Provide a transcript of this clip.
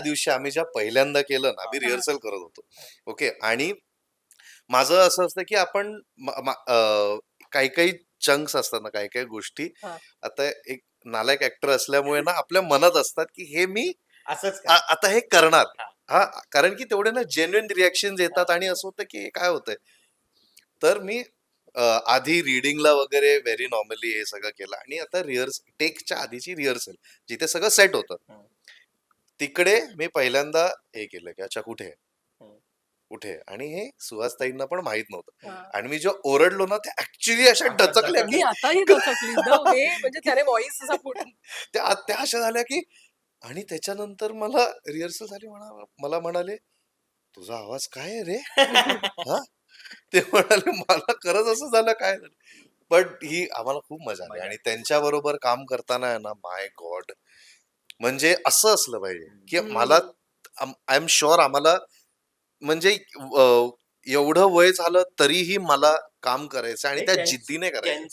दिवशी आम्ही ज्या पहिल्यांदा केलं ना, आम्ही हा. रिहर्सल करत होतो. ओके. आणि माझं असं असतं की आपण काही काही चंक्स असतात ना, काही काही गोष्टी. हा. आता एक नालायक ऍक्टर असल्यामुळे ना आपल्या मनात असतात की हे मी असंच करा. आता हे करणार. हा. हा. कारण की तेवढे ना जेन्युइन रिॲक्शन येतात हा. आणि असं होतं की हे काय होतंय. तर मी आधी रीडिंगला वगैरे व्हेरी नॉर्मली हे सगळं केलं आणि आता टेकच्या आधीची रिहर्सल जिथे सगळं सेट होतं. हम्म. तिकडे मी पहिल्यांदा हे केलं की अच्छा कुठे आहे? हम्म. कुठे आहे? आणि हे सुहासताईंना पण माहित नव्हतं. हा. आणि मी जेव्हा ओरडलो ना ते ऍक्च्युली अशा डचकल्या मी की आताही दचकली द वे म्हणजे त्याने व्हॉइस असा फुटून. त्या अशा झाल्या की. आणि त्याच्यानंतर मला रिहर्सल झाली, मला म्हणाले तुझा आवाज काय आहे रे? हा. ते म्हणाले मला खरंच असं झालं काय झालं. बट ही आम्हाला खूप मजा आली आणि त्यांच्या बरोबर काम करताना आहे ना, माय गॉड, म्हणजे असं असलं पाहिजे की मला आय एम शुअर आम्हाला म्हणजे एवढं वय झालं तरीही मला काम करायचं आणि त्या जिद्दीने करायचं.